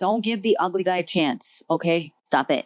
Don't give the ugly guy a chance, okay? Stop it.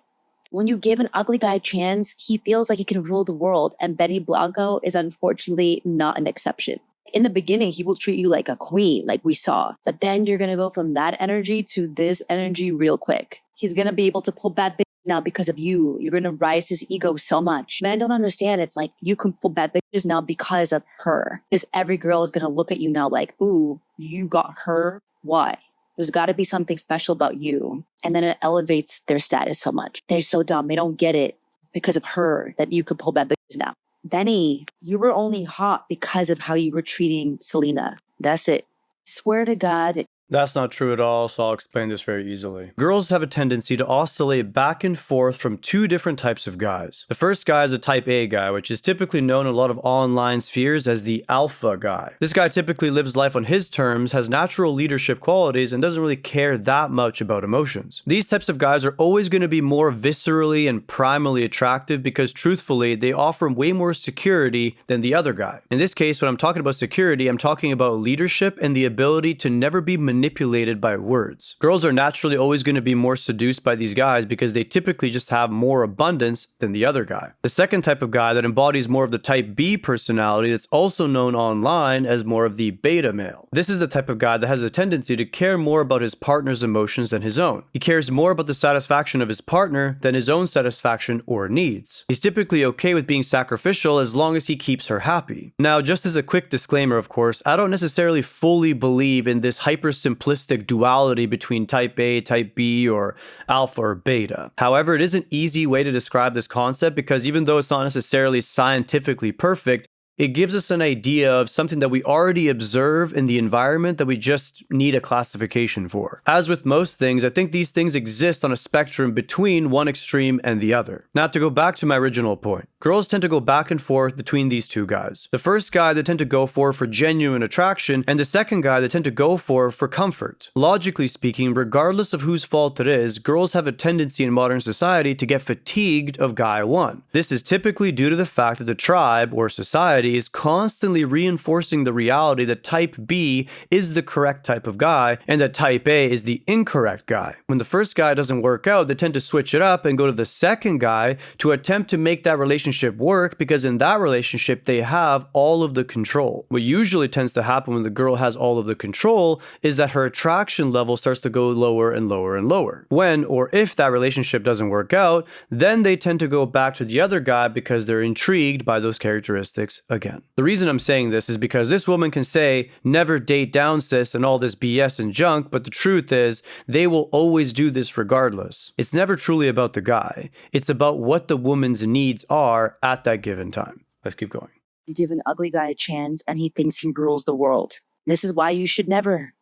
When you give an ugly guy a chance, he feels like he can rule the world, and Benny Blanco is unfortunately not an exception. In the beginning, he will treat you like a queen, like we saw, but then you're gonna go from that energy to this energy real quick. He's gonna be able to pull bad bitches now because of you. You're gonna rise his ego so much. Men don't understand. It's like you can pull bad bitches now because of her. Because every girl is gonna look at you now like, ooh, you got her? Why? There's got to be something special about you. And then it elevates their status so much. They're so dumb. They don't get it. It's because of her that you could pull bad bitches now. Benny, you were only hot because of how you were treating Selena. That's it. Swear to God. That's not true at all, so I'll explain this very easily. Girls have a tendency to oscillate back and forth from two different types of guys. The first guy is a type A guy, which is typically known in a lot of online spheres as the alpha guy. This guy typically lives life on his terms, has natural leadership qualities, and doesn't really care that much about emotions. These types of guys are always going to be more viscerally and primally attractive because truthfully, they offer way more security than the other guy. In this case, when I'm talking about security, I'm talking about leadership and the ability to never be manipulated by words. Girls are naturally always going to be more seduced by these guys because they typically just have more abundance than the other guy. The second type of guy that embodies more of the type B personality that's also known online as more of the beta male. This is the type of guy that has a tendency to care more about his partner's emotions than his own. He cares more about the satisfaction of his partner than his own satisfaction or needs. He's typically okay with being sacrificial as long as he keeps her happy. Now, just as a quick disclaimer, of course, I don't necessarily fully believe in this simplistic duality between type A, type B, or alpha or beta. However, it is an easy way to describe this concept because even though it's not necessarily scientifically perfect, it gives us an idea of something that we already observe in the environment that we just need a classification for. As with most things, I think these things exist on a spectrum between one extreme and the other. Now, to go back to my original point, girls tend to go back and forth between these two guys. The first guy they tend to go for genuine attraction, and the second guy they tend to go for comfort. Logically speaking, regardless of whose fault it is, girls have a tendency in modern society to get fatigued of guy one. This is typically due to the fact that the tribe or society is constantly reinforcing the reality that type B is the correct type of guy and that type A is the incorrect guy. When the first guy doesn't work out, they tend to switch it up and go to the second guy to attempt to make that relationship work because in that relationship they have all of the control. What usually tends to happen when the girl has all of the control is that her attraction level starts to go lower and lower and lower. When or if that relationship doesn't work out, then they tend to go back to the other guy because they're intrigued by those characteristics again. The reason I'm saying this is because this woman can say, never date down sis and all this BS and junk, but the truth is, they will always do this regardless. It's never truly about the guy. It's about what the woman's needs are at that given time. Let's keep going. You give an ugly guy a chance and he thinks he rules the world. This is why you should never.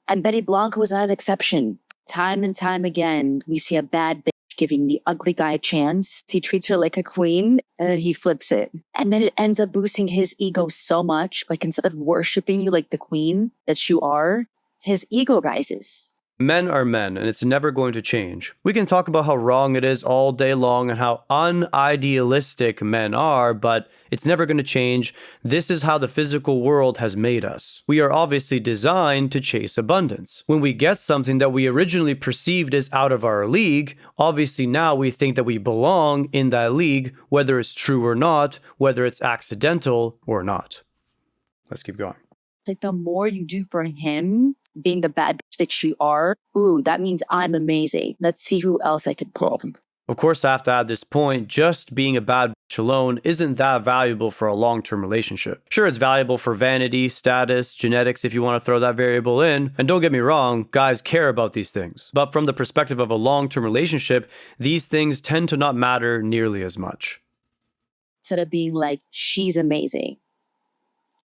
And Betty Blanco was not an exception. Time and time again, we see a bad bitch giving the ugly guy a chance. He treats her like a queen and then he flips it. And then it ends up boosting his ego so much. Like instead of worshiping you like the queen that you are, his ego rises. Men are men, and it's never going to change. We can talk about how wrong it is all day long and how unidealistic men are, but it's never going to change. This is how the physical world has made us. We are obviously designed to chase abundance. When we get something that we originally perceived as out of our league, obviously now we think that we belong in that league, whether it's true or not, whether it's accidental or not. Let's keep going. Like the more you do for him, being the bad bitch that you are, ooh, that means I'm amazing. Let's see who else I could pull. Of course, I have to add this point, just being a bad bitch alone isn't that valuable for a long-term relationship. Sure, it's valuable for vanity, status, genetics if you want to throw that variable in, and don't get me wrong, guys care about these things. But from the perspective of a long-term relationship, these things tend to not matter nearly as much. Instead of being like, she's amazing,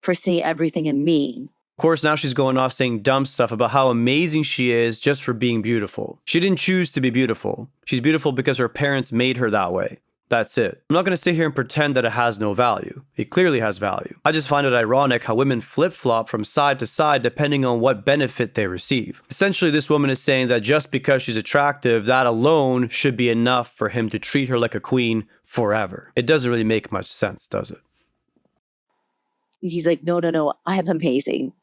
for seeing everything in me. Of course, now she's going off saying dumb stuff about how amazing she is just for being beautiful. She didn't choose to be beautiful. She's beautiful because her parents made her that way. That's it. I'm not going to sit here and pretend that it has no value. It clearly has value. I just find it ironic how women flip-flop from side to side depending on what benefit they receive. Essentially, this woman is saying that just because she's attractive, that alone should be enough for him to treat her like a queen forever. It doesn't really make much sense, does it? He's like, no, I'm amazing.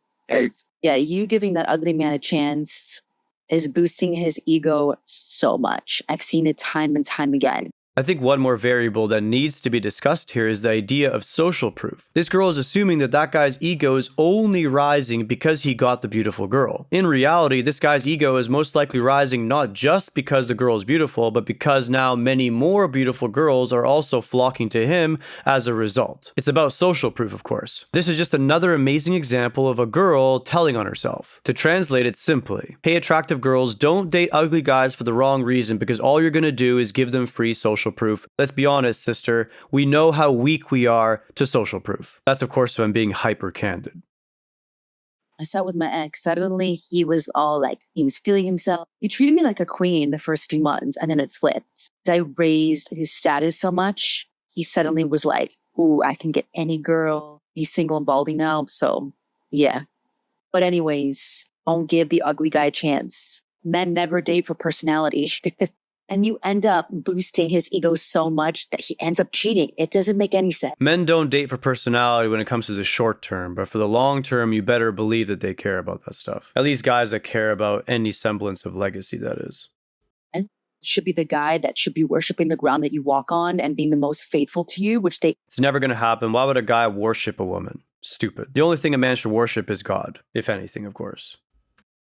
Yeah, you giving that ugly man a chance, is boosting his ego so much. I've seen it time and time again. I think one more variable that needs to be discussed here is the idea of social proof. This girl is assuming that that guy's ego is only rising because he got the beautiful girl. In reality, this guy's ego is most likely rising not just because the girl is beautiful, but because now many more beautiful girls are also flocking to him as a result. It's about social proof, of course. This is just another amazing example of a girl telling on herself. To translate it simply, hey, attractive girls, don't date ugly guys for the wrong reason because all you're gonna do is give them free social proof. Let's be honest, sister. We know how weak we are to social proof. That's, of course, if I'm being hyper candid. I sat with my ex. Suddenly, he was all like, he was feeling himself. He treated me like a queen the first few months, and then it flipped. I raised his status so much, he suddenly was like, ooh, I can get any girl. He's single and balding now, so yeah. But anyways, don't give the ugly guy a chance. Men never date for personality. And you end up boosting his ego so much that he ends up cheating. It doesn't make any sense. Men don't date for personality when it comes to the short term, but for the long term, you better believe that they care about that stuff. At least guys that care about any semblance of legacy, that is. And should be the guy that should be worshiping the ground that you walk on and being the most faithful to you, which they... It's never going to happen. Why would a guy worship a woman? Stupid. The only thing a man should worship is God, if anything, of course.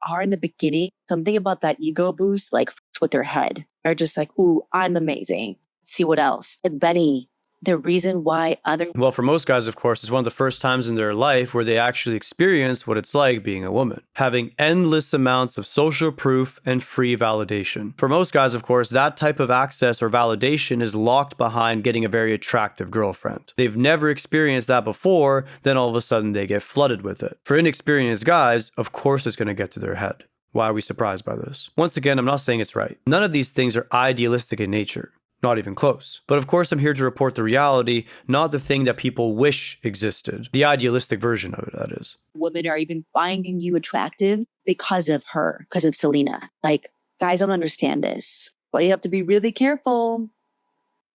Are in the beginning, something about that ego boost, like with their head. They're just like, ooh, I'm amazing. See what else. And Benny, the reason why other... Well, for most guys, of course, it's one of the first times in their life where they actually experience what it's like being a woman. Having endless amounts of social proof and free validation. For most guys, of course, that type of access or validation is locked behind getting a very attractive girlfriend. They've never experienced that before, then all of a sudden they get flooded with it. For inexperienced guys, of course it's going to get to their head. Why are we surprised by this? Once again, I'm not saying it's right. None of these things are idealistic in nature. Not even close. But of course, I'm here to report the reality, not the thing that people wish existed. The idealistic version of it, that is. Women are even finding you attractive because of her, because of Selena. Like, guys don't understand this. But you have to be really careful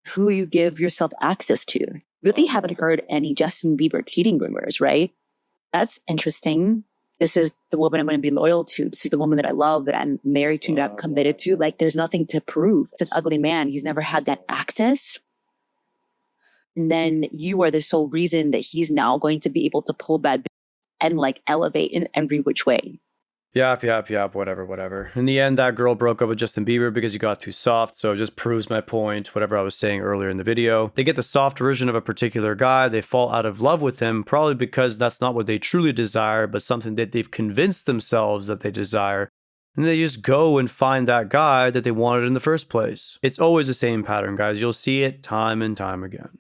who you give yourself access to. Really haven't heard any Justin Bieber cheating rumors, right? That's interesting. This is the woman I'm going to be loyal to. This is the woman that I love, that I'm married to, that I'm committed to. Like, there's nothing to prove. It's an ugly man. He's never had that access. And then you are the sole reason that he's now going to be able to pull bad and like elevate in every which way. Yap, whatever. In the end, that girl broke up with Justin Bieber because he got too soft, so it just proves my point, whatever I was saying earlier in the video. They get the soft version of a particular guy, they fall out of love with him, probably because that's not what they truly desire, but something that they've convinced themselves that they desire. And they just go and find that guy that they wanted in the first place. It's always the same pattern, guys. You'll see it time and time again.